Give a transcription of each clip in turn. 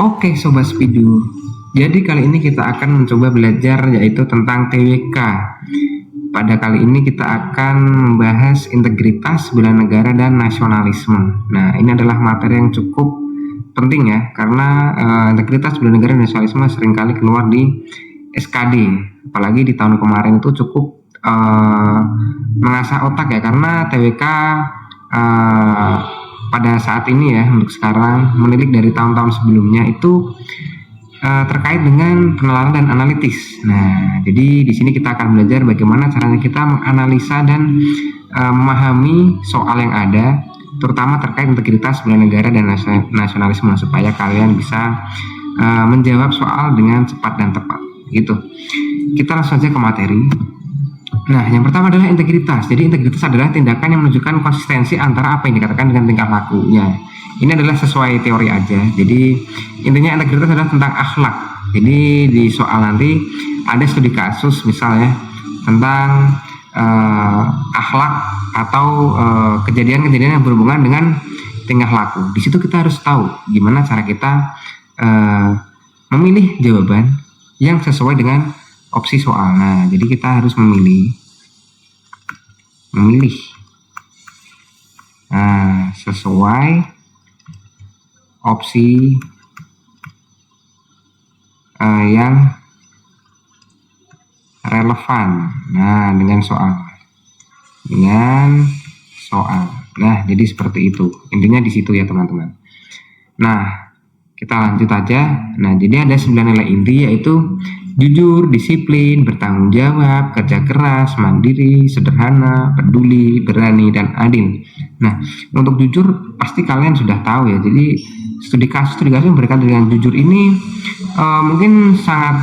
Oke Sobat Spidu, jadi kali ini kita akan mencoba belajar yaitu tentang TWK. Pada kali ini kita akan membahas integritas, bela negara, dan nasionalisme. Nah, ini adalah materi yang cukup penting ya, karena integritas, bela negara, dan nasionalisme seringkali keluar di SKD. Apalagi di tahun kemarin itu cukup mengasah otak ya, karena TWK pada saat ini ya, untuk sekarang menilik dari tahun-tahun sebelumnya itu terkait dengan penalaran dan analitis. Nah, jadi di sini kita akan belajar bagaimana caranya kita menganalisa dan memahami soal yang ada, terutama terkait integritas bela negara dan nasionalisme, supaya kalian bisa menjawab soal dengan cepat dan tepat. Gitu. Kita langsung saja ke materi. Nah, yang pertama adalah integritas. Jadi integritas adalah tindakan yang menunjukkan konsistensi antara apa yang dikatakan dengan tingkah lakunya. Ini adalah sesuai teori aja. Jadi intinya integritas adalah tentang akhlak. Jadi di soal nanti ada studi kasus misalnya tentang akhlak atau kejadian-kejadian yang berhubungan dengan tingkah laku. Di situ kita harus tahu gimana cara kita memilih jawaban yang sesuai dengan opsi soal. Nah, jadi kita harus memilih. Nah, sesuai opsi yang relevan. Nah, dengan soal. Nah, jadi seperti itu. Intinya di situ ya, teman-teman. Nah, kita lanjut aja. Nah, jadi ada 9 nilai inti, yaitu jujur, disiplin, bertanggung jawab, kerja keras, mandiri, sederhana, peduli, berani, dan adil. Nah, untuk jujur pasti kalian sudah tahu ya. Jadi studi kasus yang berkaitan dengan jujur ini mungkin sangat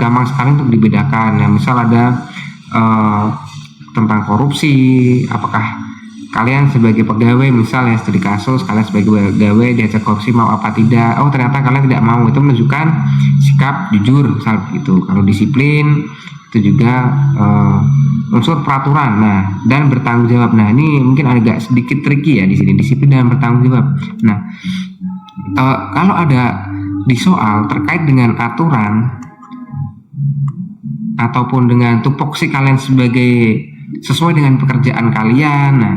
gampang sekali untuk dibedakan. Ya, misal ada tentang korupsi, apakah kalian sebagai pegawai, misalnya studi kasus, kalian sebagai pegawai diajak korupsi mau apa tidak, oh ternyata kalian tidak mau, itu menunjukkan sikap jujur, misal begitu. Kalau disiplin itu juga unsur peraturan. Nah, dan bertanggung jawab. Nah, ini mungkin agak sedikit tricky ya di sini, disiplin dan bertanggung jawab. Nah, kalau ada di soal terkait dengan aturan ataupun dengan tupoksi kalian sebagai sesuai dengan pekerjaan kalian, nah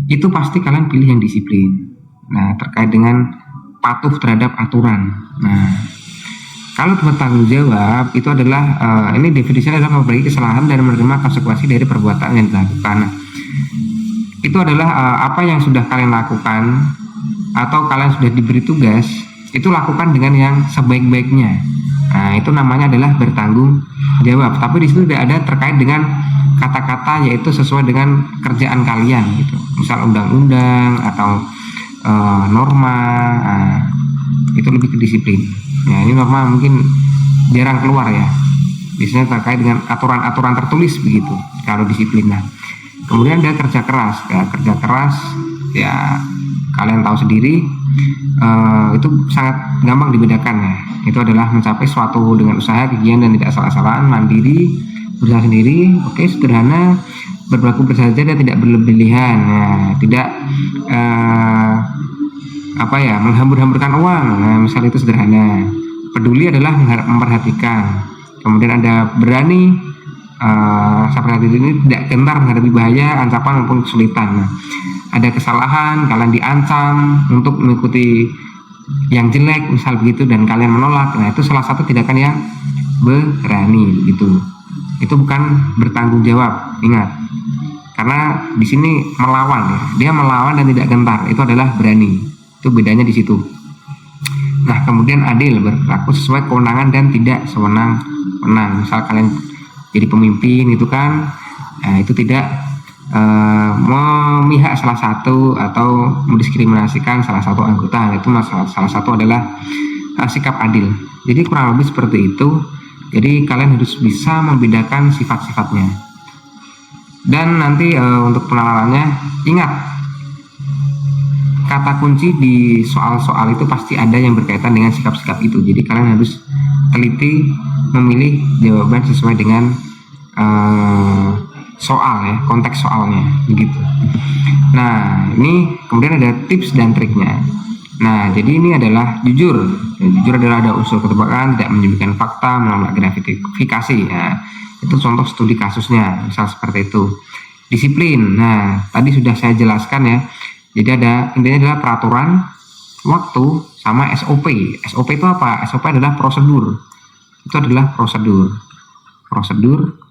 itu pasti kalian pilih yang disiplin. Nah, terkait dengan patuh terhadap aturan. Nah, kalau bertanggung jawab itu adalah ini definisinya adalah memperbaiki kesalahan dan menerima konsekuensi dari perbuatan yang dilakukan. Nah, itu adalah apa yang sudah kalian lakukan atau kalian sudah diberi tugas, itu lakukan dengan yang sebaik-baiknya. Nah, itu namanya adalah bertanggung jawab. Tapi di situ tidak ada terkait dengan kata-kata, yaitu sesuai dengan kerjaan kalian gitu. Misal undang-undang atau norma, itu lebih ke disiplin. Nah, ini norma mungkin jarang keluar ya. Biasanya terkait dengan aturan-aturan tertulis begitu kalau disiplin. Nah, kemudian ada kerja keras. Ya, kerja keras ya kalian tahu sendiri, itu sangat gampang dibedakan ya. Itu adalah mencapai suatu dengan usaha, gigian, dan tidak asal-asalan, mandiri, berusaha sendiri, oke, sederhana, berlaku bersahaja dan tidak berlebihan. Nah, tidak menghambur-hamburkan uang. Nah, misal itu sederhana. Peduli adalah memperhatikan. Kemudian ada berani, seperti ini tidak gentar menghadapi bahaya, ancaman maupun kesulitan. Nah, ada kesalahan, kalian diancam untuk mengikuti yang jelek, misal begitu, dan kalian menolak. Nah, itu salah satu tindakan yang berani gitu. Itu bukan bertanggung jawab, ingat. Karena di sini melawan ya. Dia melawan dan tidak gentar, itu adalah berani. Itu bedanya di situ. Nah, kemudian adil, berlaku sesuai kewenangan dan tidak sewenang-wenang. Misal kalian jadi pemimpin itu kan, itu tidak memihak salah satu atau mendiskriminasikan salah satu anggota. Itu salah satu adalah sikap adil. Jadi kurang lebih seperti itu. Jadi kalian harus bisa membedakan sifat-sifatnya. Dan nanti untuk penalarannya, ingat, kata kunci di soal-soal itu pasti ada yang berkaitan dengan sikap-sikap itu. Jadi kalian harus teliti memilih jawaban sesuai dengan soal ya, konteks soalnya begitu. Nah, ini kemudian ada tips dan triknya. Nah, jadi ini adalah jujur. Jujur adalah ada unsur ketebakan, tidak menyembunyikan fakta, menolak gratifikasi. Nah, itu contoh studi kasusnya, misal seperti itu. Disiplin. Nah, tadi sudah saya jelaskan ya. Jadi ada intinya adalah peraturan, waktu, sama SOP. SOP itu apa? SOP adalah prosedur. Itu adalah prosedur. Prosedur.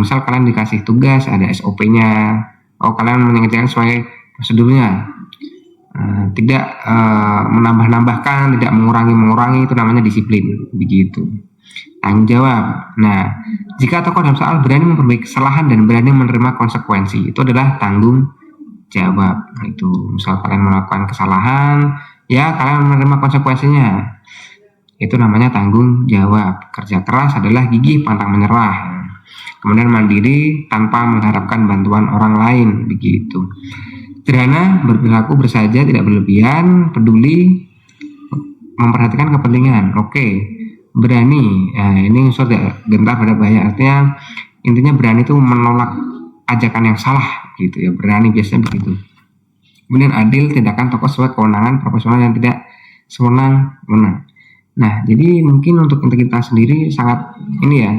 Misal kalian dikasih tugas, ada SOP-nya. Oh, kalian mengerjakan sesuai prosedurnya. Tidak menambah-nambahkan, tidak mengurangi, itu namanya disiplin, begitu. Tanggung jawab. Nah, jika tokoh dalam soal berani memperbaiki kesalahan dan berani menerima konsekuensi, itu adalah tanggung jawab. Nah, itu misal kalian melakukan kesalahan, ya kalian menerima konsekuensinya. Itu namanya tanggung jawab. Kerja keras adalah gigih pantang menyerah. Kemudian mandiri tanpa mengharapkan bantuan orang lain, begitu. Sederhana, berperilaku bersahaja, tidak berlebihan, peduli, memperhatikan kepentingan. Oke, berani. Nah, ini unsur gentar pada bahaya. Artinya intinya berani itu menolak ajakan yang salah, gitu ya. Berani biasanya begitu. Kemudian adil, tindakan tokoh sesuai kewenangan, proporsional yang tidak sewenang-wenang. Nah, jadi mungkin untuk integritas sendiri sangat ini ya,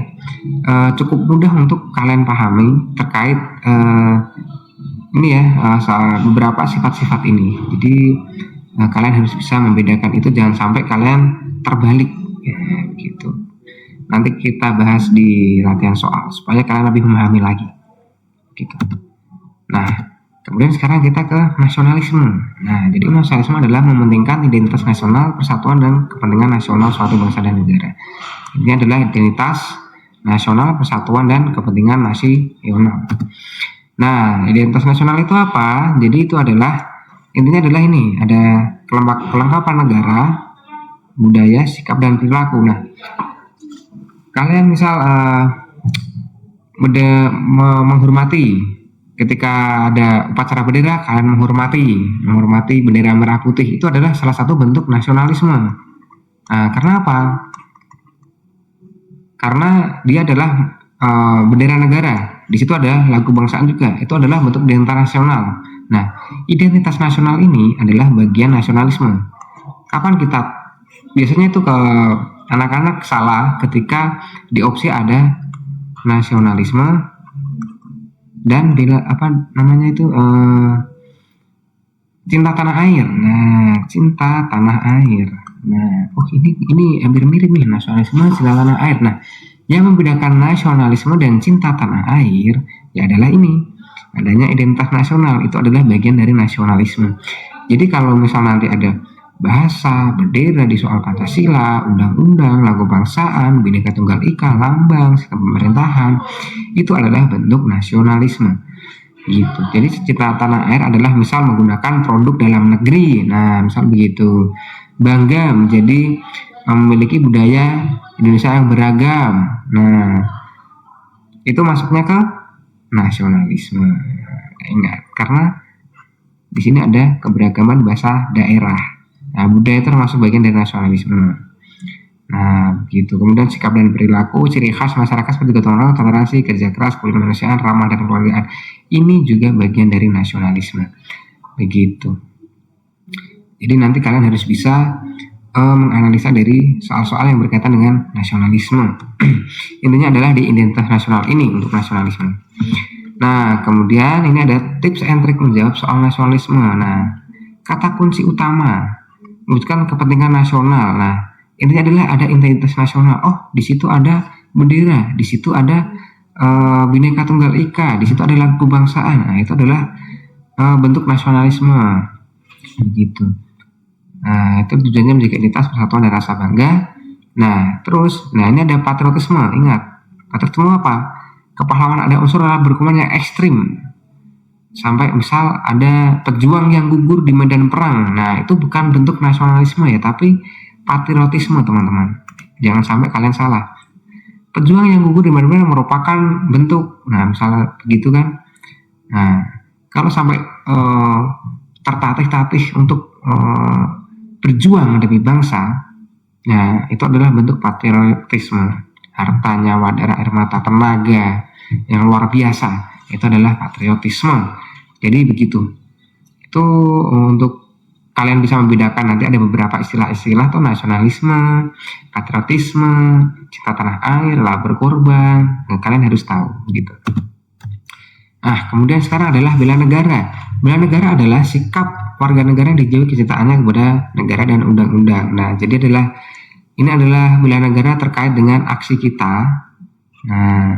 cukup mudah untuk kalian pahami terkait ini ya, soal beberapa sifat-sifat ini. Jadi kalian harus bisa membedakan itu, jangan sampai kalian terbalik ya, gitu. Nanti kita bahas di latihan soal supaya kalian lebih memahami lagi, gitu. Nah, kemudian sekarang kita ke nasionalisme. Nah, jadi nasionalisme adalah mementingkan identitas nasional, persatuan dan kepentingan nasional suatu bangsa dan negara. Ini adalah identitas nasional, persatuan dan kepentingan nasional. Nah, identitas nasional itu apa? Jadi itu adalah intinya adalah ini, ada kelengkapan negara, budaya, sikap dan perilaku. Nah, kalian misal menghormati ketika ada upacara bendera, kalian menghormati bendera merah putih, itu adalah salah satu bentuk nasionalisme. Nah, karena apa? Karena dia adalah bendera negara. Di situ ada lagu bangsaan juga. Itu adalah bentuk identitas nasional. Nah, identitas nasional ini adalah bagian nasionalisme. Kapan kita biasanya itu ke anak-anak salah ketika di opsi ada nasionalisme dan bila cinta tanah air. Nah, cinta tanah air. Nah, oh ini hampir mirip nih, nasionalisme, cinta tanah air. Nah, yang membedakan nasionalisme dan cinta tanah air ya adalah ini, adanya identitas nasional. Itu adalah bagian dari nasionalisme. Jadi kalau misal nanti ada bahasa, bendera di soal Pancasila, undang-undang, lagu bangsaan, Bhinneka Tunggal Ika, lambang, sistem pemerintahan, itu adalah bentuk nasionalisme. Gitu. Jadi cinta tanah air adalah misal menggunakan produk dalam negeri. Nah, misal begitu. Bangga menjadi memiliki budaya Indonesia yang beragam. Nah, itu masuknya ke nasionalisme. Ingat, karena di sini ada keberagaman bahasa daerah. Nah, budaya termasuk bagian dari nasionalisme. Nah, begitu. Kemudian sikap dan perilaku, ciri khas masyarakat seperti gotong royong, toleransi, kerja keras, kemanusiaan, ramah dan kekeluargaan. Ini juga bagian dari nasionalisme. Begitu. Jadi nanti kalian harus bisa menganalisa dari soal-soal yang berkaitan dengan nasionalisme. Intinya adalah di identitas nasional ini untuk nasionalisme. Nah, kemudian ini ada tips and trick menjawab soal nasionalisme. Nah, kata kunci utama menyebutkan kepentingan nasional. Nah, intinya adalah ada identitas nasional. Oh, di situ ada bendera, di situ ada Bhinneka Tunggal Ika, di situ ada lagu bangsaan. Nah, itu adalah bentuk nasionalisme. Begitu. Nah, itu tujuannya menjaga identitas, persatuan dan rasa bangga. Nah, terus, ini ada patriotisme. Ingat, patriotisme apa? Kepahlawanan ada unsur dalam berkomitmen yang ekstrim. Sampai misal ada pejuang yang gugur di medan perang. Nah, itu bukan bentuk nasionalisme ya, tapi patriotisme, teman-teman. Jangan sampai kalian salah. Pejuang yang gugur di medan perang merupakan bentuk, misalnya begitu kan. Nah, kalau sampai tertatih-tatih untuk berjuang demi bangsa, ya itu adalah bentuk patriotisme. Harta, nyawa, darah, air mata, tenaga yang luar biasa, itu adalah patriotisme. Jadi begitu. Itu untuk kalian bisa membedakan, nanti ada beberapa istilah-istilah tuh, nasionalisme, patriotisme, cinta tanah air, rela berkorban. Nah, kalian harus tahu gitu. Nah, kemudian sekarang adalah bela negara. Bela negara adalah sikap warga negara yang dijauhi kecintaannya kepada negara dan undang-undang. Nah, jadi ini adalah bela negara terkait dengan aksi kita. Nah,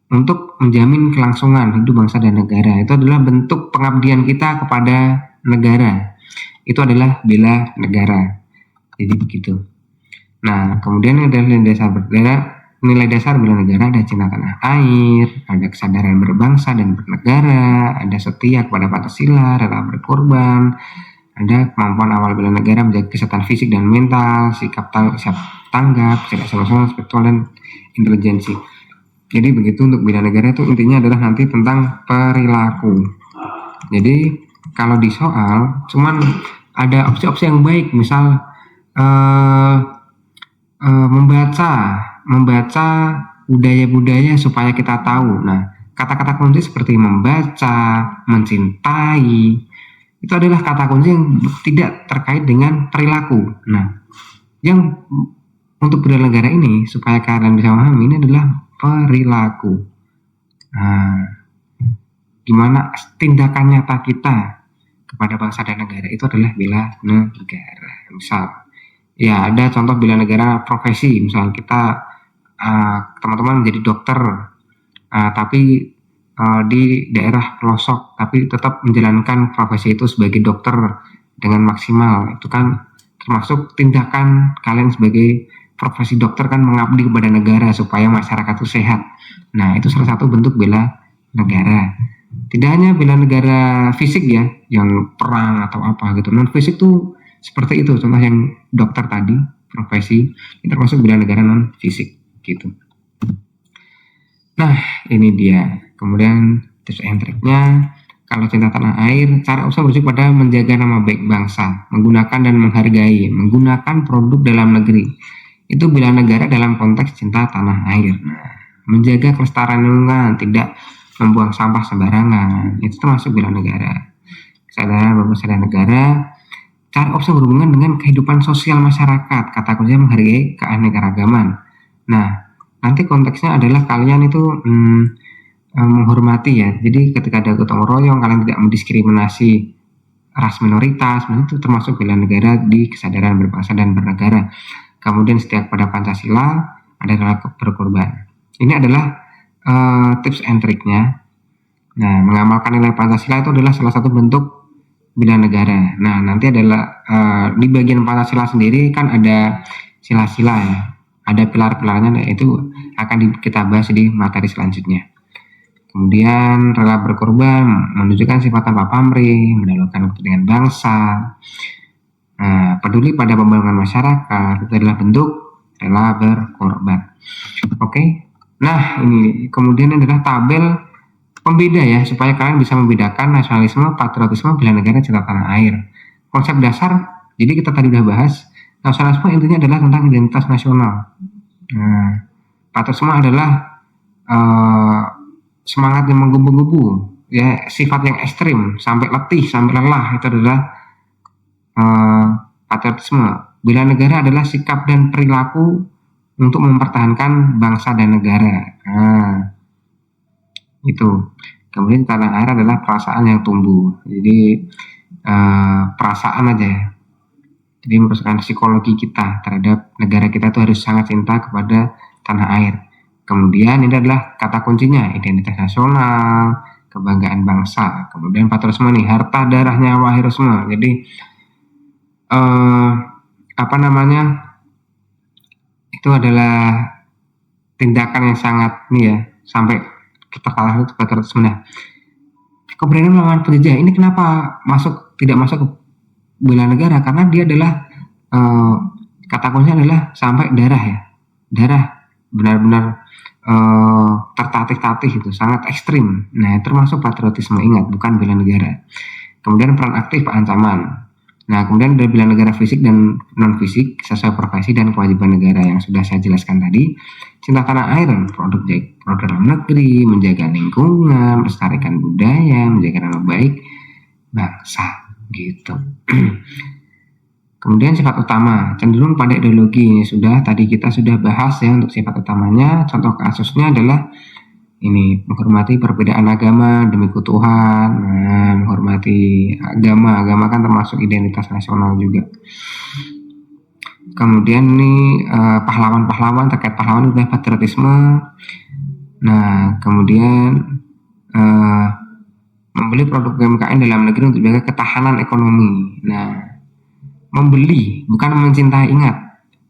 untuk menjamin kelangsungan hidup bangsa dan negara, itu adalah bentuk pengabdian kita kepada negara. Itu adalah bela negara. Jadi begitu. Nah, kemudian ada nilai dasar bela negara, ada cinta tanah air, ada kesadaran berbangsa dan bernegara, ada setia kepada Pancasila, rela berkorban, ada kemampuan awal bela negara menjaga kesehatan fisik dan mental, siap tanggap, cerdas emosional, spiritual, dan intelijensi. Jadi begitu untuk bela negara itu intinya adalah nanti tentang perilaku. Jadi kalau di soal cuman ada opsi-opsi yang baik, misal membaca budaya-budaya supaya kita tahu. Nah, kata-kata kunci seperti membaca, mencintai, itu adalah kata kunci yang tidak terkait dengan perilaku. Nah, yang untuk bela negara ini supaya kalian bisa memahami ini adalah perilaku. Nah, gimana tindakan nyata kita kepada bangsa dan negara itu adalah bela negara. Misal, ya ada contoh bela negara profesi. Misal kita teman-teman menjadi dokter, tapi di daerah pelosok, tapi tetap menjalankan profesi itu sebagai dokter dengan maksimal. Itu kan termasuk tindakan kalian sebagai profesi dokter kan mengabdi kepada negara supaya masyarakat itu sehat. Nah, itu salah satu bentuk bela negara. Tidak hanya bela negara fisik ya, yang perang atau apa gitu. Non fisik tuh seperti itu. Contoh yang dokter tadi, profesi, itu termasuk bela negara non fisik gitu. Nah, ini dia. Kemudian tips and triknya, kalau cinta tanah air, cara usaha berujuk pada menjaga nama baik bangsa, menggunakan dan menghargai, menggunakan produk dalam negeri. Itu bela negara dalam konteks cinta tanah air. Nah, menjaga kelestarian lingkungan, tidak membuang sampah sembarangan, itu termasuk bela negara. Kesadaran berbangsa dan negara, cara usaha berhubungan dengan kehidupan sosial masyarakat, kata kuncinya menghargai keanekaragaman. Nah, nanti konteksnya adalah kalian itu menghormati ya. Jadi ketika ada gotong royong, kalian tidak mendiskriminasi ras minoritas, itu termasuk bela negara di kesadaran berbangsa dan bernegara. Kemudian setiap pada Pancasila, ada rela berkorban. Ini adalah tips and triknya. Nah, mengamalkan nilai Pancasila itu adalah salah satu bentuk bela negara. Nah, nanti adalah di bagian Pancasila sendiri kan ada sila-sila ya. Ada pilar-pilarnya, itu akan kita bahas di materi selanjutnya. Kemudian rela berkorban, menunjukkan sifat tanpa pamrih, mendahulukan kepentingan bangsa. Peduli pada pembangunan masyarakat, itu adalah bentuk rela berkorban. Oke. Nah, ini kemudian adalah tabel pembeda ya, supaya kalian bisa membedakan nasionalisme, patriotisme, bela negara, cinta tanah air. Konsep dasar, jadi kita tadi udah bahas, nasionalisme intinya adalah tentang identitas nasional. Nah, patriotisme adalah semangat yang menggebu-gebu, ya, sifat yang ekstrim, sampai letih, sampai lelah, itu adalah patriotisme. Bela negara adalah sikap dan perilaku untuk mempertahankan bangsa dan negara. Nah, itu. Kemudian tanah air adalah perasaan yang tumbuh. Jadi perasaan aja ya. Jadi merupakan psikologi kita terhadap negara kita itu harus sangat cinta kepada tanah air. Kemudian ini adalah kata kuncinya, identitas nasional, kebanggaan bangsa. Kemudian patriotisme nih, harta, darah, nyawa, heroisme. Jadi itu adalah tindakan yang sangat nih ya, sampai kita kalah itu patriotisme. Nah, keberanian melawan penjajah ini kenapa tidak masuk ke bela negara? Karena dia adalah kata kuncinya adalah sampai darah ya, darah benar-benar tertatih-tatih, itu sangat ekstrim. Nah, termasuk patriotisme, ingat, bukan bela negara. Kemudian peran aktif ancaman. Nah, kemudian ada bela negara fisik dan non fisik sesuai profesi dan kewajiban negara yang sudah saya jelaskan tadi. Cinta tanah air, produk dalam negeri, menjaga lingkungan, melestarikan budaya, menjaga nama baik bangsa. gitu. Kemudian sifat utama cenderung pada ideologi. Kita sudah bahas ya untuk sifat utamanya. Contoh kasusnya adalah ini, menghormati perbedaan agama demi keutuhan. Nah, menghormati agama kan termasuk identitas nasional juga. Kemudian ini pahlawan-pahlawan, terkait pahlawan adalah patriotisme. Nah, kemudian membeli produk UMKM dalam negeri untuk menjaga ketahanan ekonomi. Nah, membeli bukan mencintai. Ingat,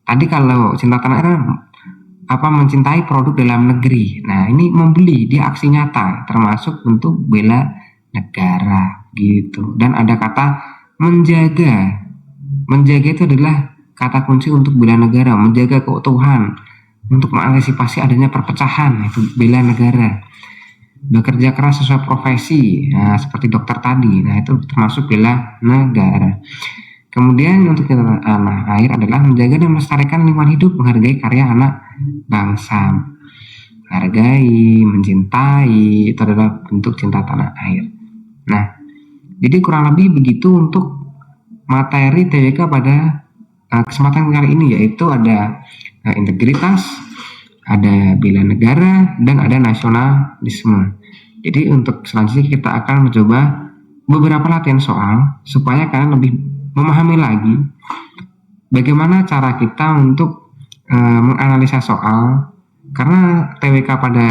tadi kalau cinta tanah air mencintai produk dalam negeri. Nah, ini membeli, dia aksi nyata, termasuk untuk bela negara gitu. Dan ada kata menjaga. Menjaga itu adalah kata kunci untuk bela negara, menjaga keutuhan, untuk mengantisipasi adanya perpecahan, itu bela negara. Bekerja keras sesuai profesi, nah, seperti dokter tadi, nah itu termasuk bela negara. Kemudian untuk tanah air adalah menjaga dan melestarikan lingkungan hidup, menghargai karya anak bangsa. Hargai, mencintai, itu adalah bentuk cinta tanah air. Nah, jadi kurang lebih begitu untuk materi TWK pada kesempatan kali ini, yaitu ada integritas, ada bela negara, dan ada nasionalisme. Jadi untuk selanjutnya kita akan mencoba beberapa latihan soal supaya kalian lebih memahami lagi bagaimana cara kita untuk menganalisa soal, karena TWK pada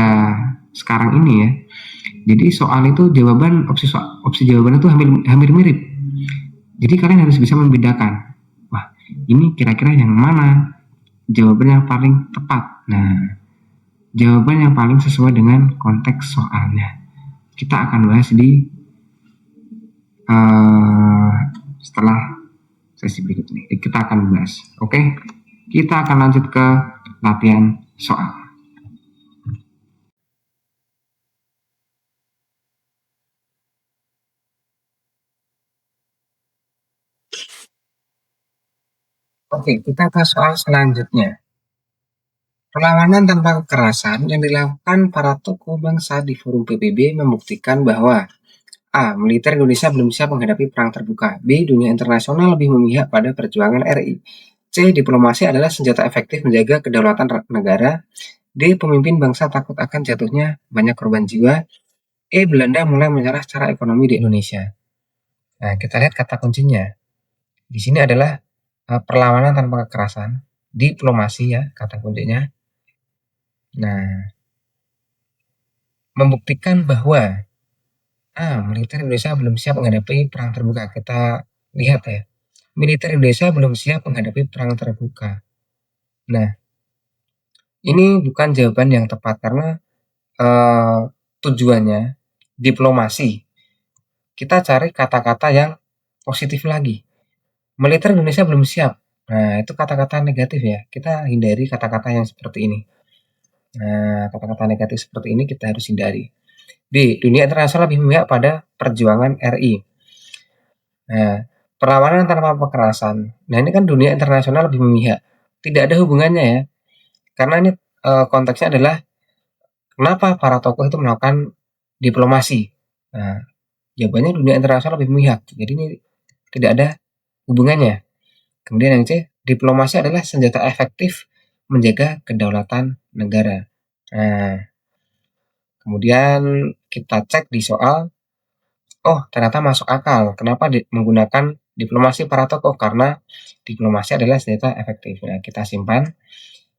sekarang ini ya, jadi soal itu opsi jawaban itu hampir mirip. Jadi kalian harus bisa membedakan, wah ini kira-kira yang mana jawaban yang paling tepat. Nah, jawaban yang paling sesuai dengan konteks soalnya kita akan bahas di setelah sesi berikut ini. Kita akan bahas. Oke, kita akan lanjut ke latihan soal. Oke, kita ke soal selanjutnya. Perlawanan tanpa kekerasan yang dilakukan para tokoh bangsa di forum PBB membuktikan bahwa A. Militer Indonesia belum siap menghadapi perang terbuka. B. Dunia internasional lebih memihak pada perjuangan RI. C. Diplomasi adalah senjata efektif menjaga kedaulatan negara. D. Pemimpin bangsa takut akan jatuhnya banyak korban jiwa. E. Belanda mulai menyerah secara ekonomi di Indonesia. Nah, kita lihat kata kuncinya. Di sini adalah perlawanan tanpa kekerasan, diplomasi ya kata kuncinya. Nah, membuktikan bahwa militer Indonesia belum siap menghadapi perang terbuka. Kita lihat ya, militer Indonesia belum siap menghadapi perang terbuka. Nah, ini bukan jawaban yang tepat karena tujuannya diplomasi. Kita cari kata-kata yang positif lagi. Militer Indonesia belum siap. Nah, itu kata-kata negatif ya. Kita hindari kata-kata yang seperti ini. Nah, kata-kata negatif seperti ini kita harus hindari. D. Dunia internasional lebih memihak pada perjuangan RI. Nah, perlawanan tanpa kekerasan. Nah, ini kan dunia internasional lebih memihak. Tidak ada hubungannya ya. Karena ini konteksnya adalah kenapa para tokoh itu melakukan diplomasi. Nah, jawabannya dunia internasional lebih memihak. Jadi ini tidak ada hubungannya. Kemudian yang C, diplomasi adalah senjata efektif menjaga kedaulatan negara. Nah, kemudian kita cek di soal, oh ternyata masuk akal. Kenapa menggunakan diplomasi para tokoh? Karena diplomasi adalah senjata efektif. Nah, kita simpan.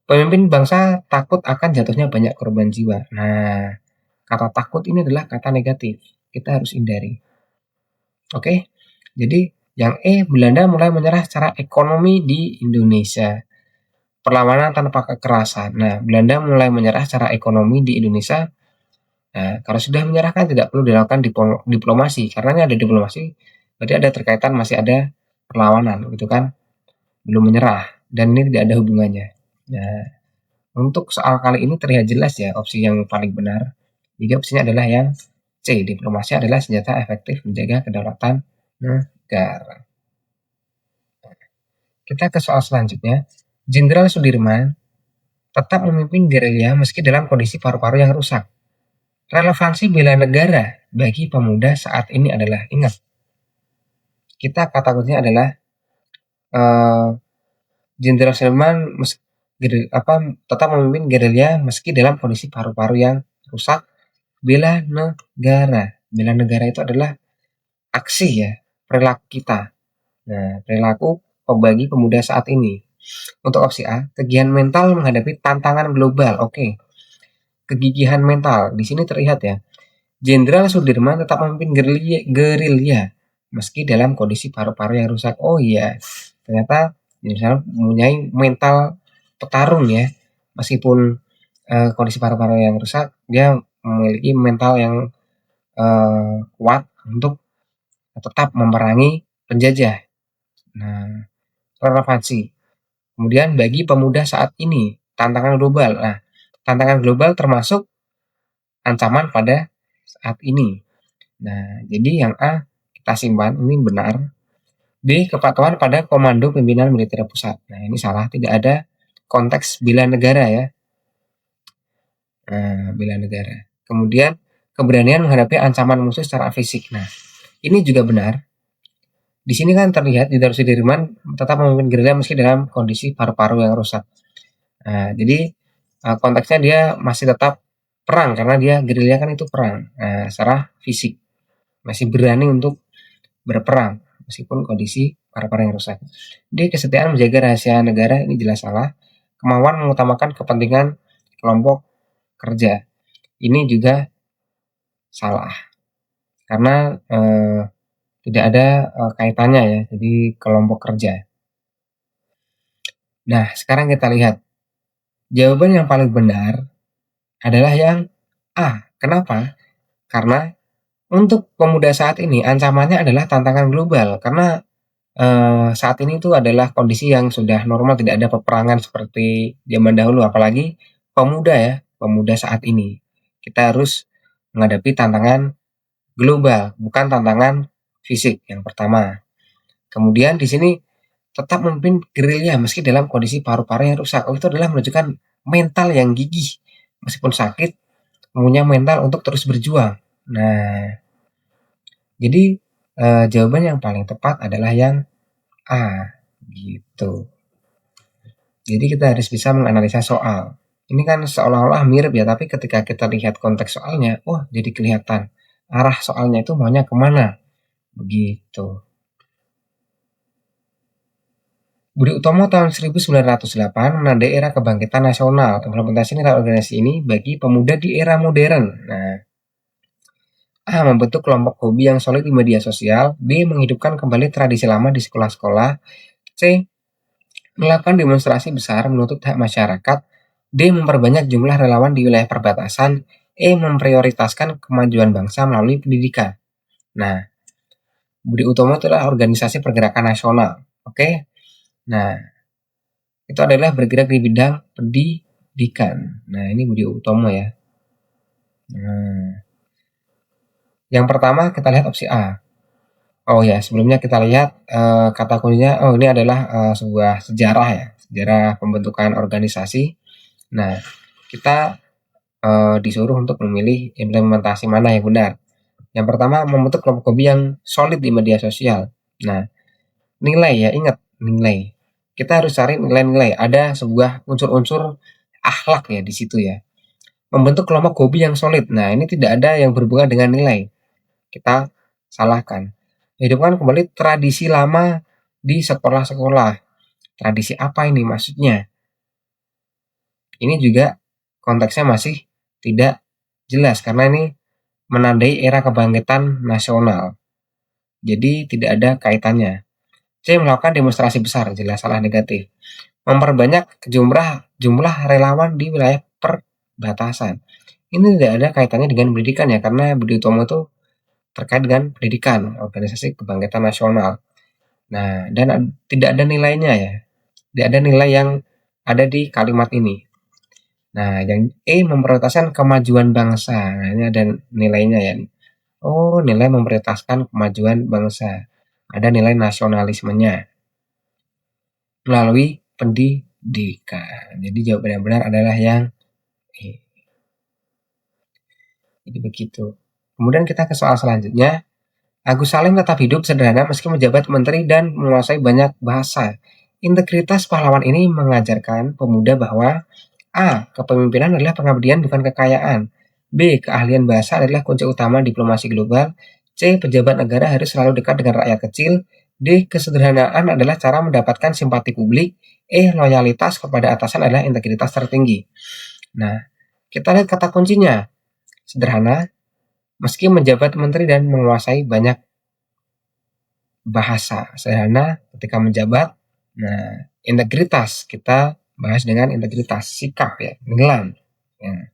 Pemimpin bangsa takut akan jatuhnya banyak korban jiwa. Nah, kata takut ini adalah kata negatif. Kita harus hindari. Oke, jadi yang E, Belanda mulai menyerah secara ekonomi di Indonesia. Perlawanan tanpa kekerasan. Nah, Belanda mulai menyerah secara ekonomi di Indonesia. Nah, kalau sudah menyerahkan tidak perlu dilakukan diplomasi. Karena ini ada diplomasi, berarti ada terkaitan masih ada perlawanan, gitu kan? Belum menyerah. Dan ini tidak ada hubungannya. Nah, untuk soal kali ini terlihat jelas ya opsi yang paling benar. Jadi opsinya adalah yang C, diplomasi adalah senjata efektif menjaga kedaulatan negara. Kita ke soal selanjutnya. Jenderal Sudirman tetap memimpin gerilya meski dalam kondisi paru-paru yang rusak. Relevansi bela negara bagi pemuda saat ini adalah, ingat, kita kata kuncinya adalah Jenderal Sudirman tetap memimpin gerilya meski dalam kondisi paru-paru yang rusak. Bela negara. Bela negara itu adalah aksi ya, perilaku kita. Nah, perilaku bagi pemuda saat ini. Untuk opsi A, kegiatan mental menghadapi tantangan global. Oke. Kegigihan mental. Di sini terlihat ya. Jenderal Sudirman tetap memimpin gerilya meski dalam kondisi paru-paru yang rusak. Oh iya, ternyata Jenderal mempunyai mental petarung ya. Meskipun kondisi paru-paru yang rusak, dia memiliki mental yang kuat untuk tetap memerangi penjajah. Nah, relevansi. Kemudian bagi pemuda saat ini, tantangan global. Nah, tantangan global termasuk ancaman pada saat ini. Nah, jadi yang A kita simpan, ini benar. B, kepatuhan pada Komando Pimpinan Militer Pusat. Nah, ini salah, tidak ada konteks bela negara ya. Nah, bela negara. Kemudian, keberanian menghadapi ancaman musuh secara fisik. Nah, ini juga benar. Di sini kan terlihat Jenderal Sudirman tetap memimpin gerilya meski dalam kondisi paru-paru yang rusak. Nah, jadi konteksnya dia masih tetap perang karena dia gerilya kan itu perang. Nah, secara fisik masih berani untuk berperang meskipun kondisi paru-paru yang rusak. D, kesetiaan menjaga rahasia negara, ini jelas salah. Kemauan mengutamakan kepentingan kelompok kerja, ini juga salah karena tidak ada kaitannya ya, jadi kelompok kerja. Nah, sekarang kita lihat jawaban yang paling benar adalah yang A. Kenapa? Karena untuk pemuda saat ini ancamannya adalah tantangan global karena saat ini itu adalah kondisi yang sudah normal, tidak ada peperangan seperti zaman dahulu, apalagi pemuda ya, pemuda saat ini. Kita harus menghadapi tantangan global, bukan tantangan fisik yang pertama. Kemudian di sini tetap memimpin gerilya meski dalam kondisi paru-paru yang rusak. Oh, itu adalah menunjukkan mental yang gigih. Meskipun sakit, punya mental untuk terus berjuang. Nah, jadi jawaban yang paling tepat adalah yang A, gitu. Jadi kita harus bisa menganalisa soal. Ini kan seolah-olah mirip ya, tapi ketika kita lihat konteks soalnya, wah jadi kelihatan arah soalnya itu maunya kemana. Begitu. Budi Utomo tahun 1908 menandai era kebangkitan nasional. Implementasi nilai organisasi ini bagi pemuda di era modern. Nah, A. Membentuk kelompok hobi yang solid di media sosial. B. Menghidupkan kembali tradisi lama di sekolah-sekolah. C. Melakukan demonstrasi besar menuntut hak masyarakat. D. Memperbanyak jumlah relawan di wilayah perbatasan. E. Memprioritaskan kemajuan bangsa melalui pendidikan. Nah, Budi Utomo itu adalah organisasi pergerakan nasional. Oke. Nah, itu adalah bergerak di bidang pendidikan. Nah, ini Budi Utomo ya. Nah, yang pertama kita lihat opsi A. Oh ya, sebelumnya kita lihat kata kuncinya. Oh, ini adalah sebuah sejarah ya, sejarah pembentukan organisasi. Nah, kita disuruh untuk memilih implementasi mana yang benar. Yang pertama, membentuk kelompok hobi yang solid di media sosial. Nah, nilai ya, ingat nilai. Kita harus cari nilai-nilai. Ada sebuah unsur-unsur akhlak ya di situ ya. Membentuk kelompok hobi yang solid. Nah, ini tidak ada yang berhubungan dengan nilai. Kita salahkan. Hidupkan kembali tradisi lama di sekolah-sekolah. Tradisi apa ini maksudnya? Ini juga konteksnya masih tidak jelas karena ini menandai era kebangkitan nasional. Jadi tidak ada kaitannya. C. Melakukan demonstrasi besar, jelas salah, negatif. Memperbanyak jumlah relawan di wilayah perbatasan. Ini tidak ada kaitannya dengan pendidikan ya, karena Budi Utomo itu terkait dengan pendidikan, organisasi kebangkitan nasional. Nah, dan tidak ada nilainya ya. Tidak ada nilai yang ada di kalimat ini. Nah, yang E, memprioritaskan kemajuan bangsa. Nah, ini ada nilainya ya. Oh, nilai memprioritaskan kemajuan bangsa. Ada nilai nasionalismenya melalui pendidikan. Jadi jawaban yang benar adalah yang E. Jadi begitu. Kemudian kita ke soal selanjutnya. Agus Salim tetap hidup sederhana meski menjabat menteri dan menguasai banyak bahasa. Integritas pahlawan ini mengajarkan pemuda bahwa A. Kepemimpinan adalah pengabdian bukan kekayaan. B. Keahlian bahasa adalah kunci utama diplomasi global. C. Pejabat negara harus selalu dekat dengan rakyat kecil. D. Kesederhanaan adalah cara mendapatkan simpati publik. E. Loyalitas kepada atasan adalah integritas tertinggi. Nah, kita lihat kata kuncinya. Sederhana, meski menjabat menteri dan menguasai banyak bahasa. Sederhana ketika menjabat. Nah, integritas, kita bahas dengan integritas, sikap ya, nilai. Ya.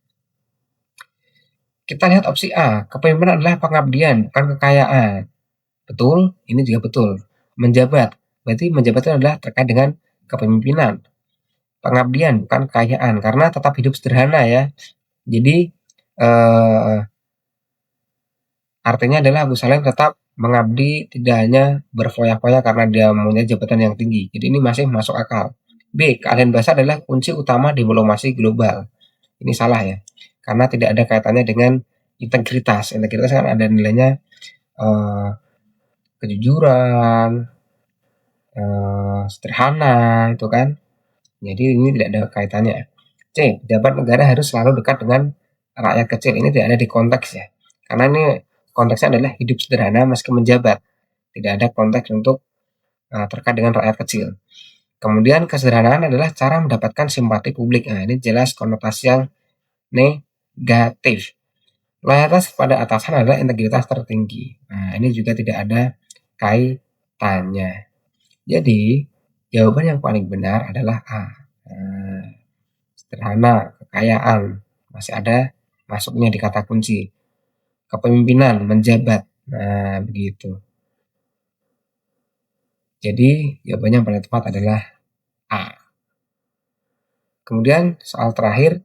Kita lihat opsi A, kepemimpinan adalah pengabdian, bukan kekayaan. Betul, ini juga betul. Menjabat, berarti menjabat itu adalah terkait dengan kepemimpinan. Pengabdian, bukan kekayaan, karena tetap hidup sederhana ya. Jadi, artinya adalah Agus Salim tetap mengabdi, tidak hanya berfoya-foya karena dia mempunyai jabatan yang tinggi. Jadi ini masih masuk akal. B. Keahlian bahasa adalah kunci utama diplomasi global. Ini salah ya, karena tidak ada kaitannya dengan integritas. Integritas kan ada nilainya kejujuran, sederhana, itu kan. Jadi ini tidak ada kaitannya. C. Pejabat negara harus selalu dekat dengan rakyat kecil. Ini tidak ada di konteks ya, karena ini konteksnya adalah hidup sederhana meski menjabat. Tidak ada konteks untuk terkait dengan rakyat kecil. Kemudian kesederhanaan adalah cara mendapatkan simpati publik. Nah, ini jelas konotasi yang negatif. Loyalitas kepada atasan adalah integritas tertinggi. Nah, ini juga tidak ada kaitannya. Jadi, jawaban yang paling benar adalah A. Nah, sederhana, kekayaan, masih ada masuknya di kata kunci. Kepemimpinan, menjabat. Nah, begitu. Jadi, jawabannya yang paling tepat adalah A. Kemudian, soal terakhir,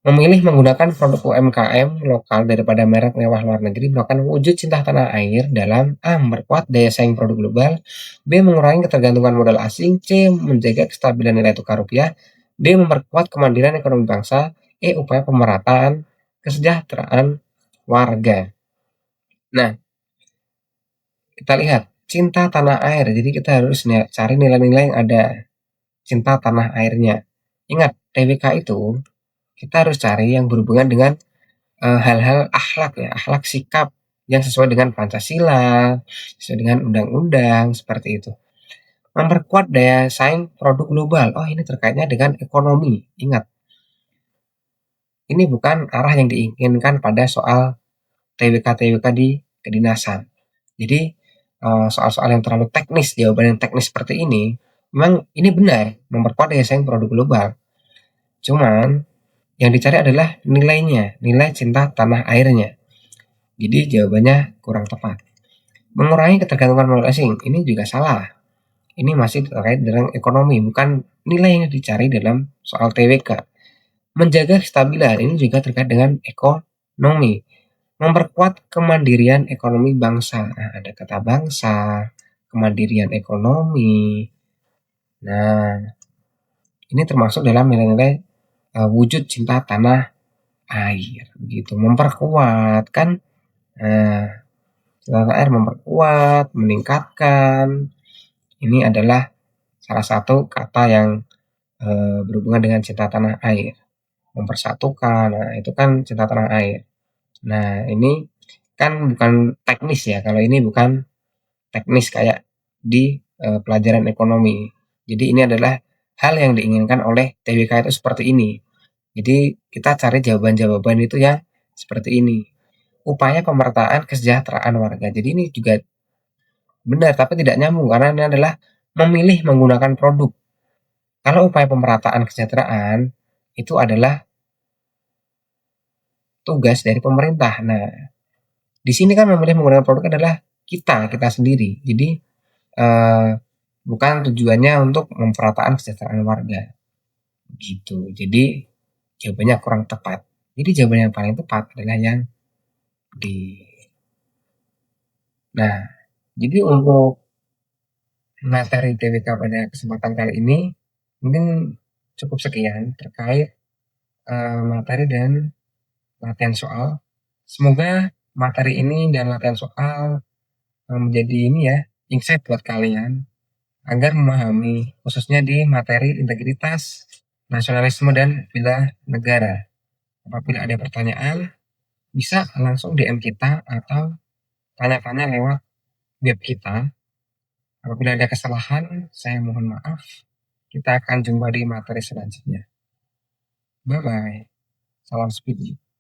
memilih menggunakan produk UMKM lokal daripada merek mewah luar negeri merupakan wujud cinta tanah air dalam A. Memperkuat daya saing produk global, B. Mengurangi ketergantungan modal asing, C. Menjaga kestabilan nilai tukar rupiah, D. Memperkuat kemandirian ekonomi bangsa, E. Upaya pemerataan kesejahteraan warga. Nah, kita lihat cinta tanah air, jadi kita harus cari nilai-nilai yang ada cinta tanah airnya. Ingat, TWK itu kita harus cari yang berhubungan dengan hal-hal akhlak ya, akhlak sikap yang sesuai dengan Pancasila, sesuai dengan undang-undang, seperti itu. Memperkuat daya saing produk global. Oh, ini terkaitnya dengan ekonomi. Ingat, ini bukan arah yang diinginkan pada soal TWK-TWK di kedinasan. Jadi, soal-soal yang terlalu teknis, jawaban yang teknis seperti ini, memang ini benar, memperkuat daya saing produk global. Cuman, yang dicari adalah nilainya, nilai cinta tanah airnya. Jadi jawabannya kurang tepat. Mengurangi ketergantungan modal asing, ini juga salah. Ini masih terkait dengan ekonomi, bukan nilai yang dicari dalam soal TWK. Menjaga kestabilan, ini juga terkait dengan ekonomi. Memperkuat kemandirian ekonomi bangsa. Nah, ada kata bangsa, kemandirian ekonomi. Nah, ini termasuk dalam nilai-nilai wujud cinta tanah air. Begitu, memperkuat kan. Nah, cinta tanah air memperkuat, meningkatkan. Ini adalah salah satu kata yang berhubungan dengan cinta tanah air. Mempersatukan, nah itu kan cinta tanah air. Nah, ini kan bukan teknis ya, kalau ini bukan teknis kayak di pelajaran ekonomi. Jadi ini adalah hal yang diinginkan oleh TWK itu seperti ini. Jadi kita cari jawaban-jawaban itu yang seperti ini. Upaya pemerataan kesejahteraan warga. Jadi ini juga benar, tapi tidak nyambung karena ini adalah memilih menggunakan produk. Kalau upaya pemerataan kesejahteraan itu adalah tugas dari pemerintah. Nah, di sini kan memilih menggunakan produk adalah kita sendiri. Jadi bukan tujuannya untuk pemerataan kesejahteraan warga. Gitu. Jadi jawabannya kurang tepat. Jadi jawaban yang paling tepat adalah yang di. Nah, jadi untuk materi TWK pada kesempatan kali ini mungkin cukup sekian terkait materi dan latihan soal. Semoga materi ini dan latihan soal menjadi ini ya, insight buat kalian agar memahami khususnya di materi integritas, nasionalisme dan bela negara. Apabila ada pertanyaan, bisa langsung DM kita atau tanya-tanya lewat web kita. Apabila ada kesalahan, saya mohon maaf. Kita akan jumpa di materi selanjutnya. Bye bye. Salam speedy.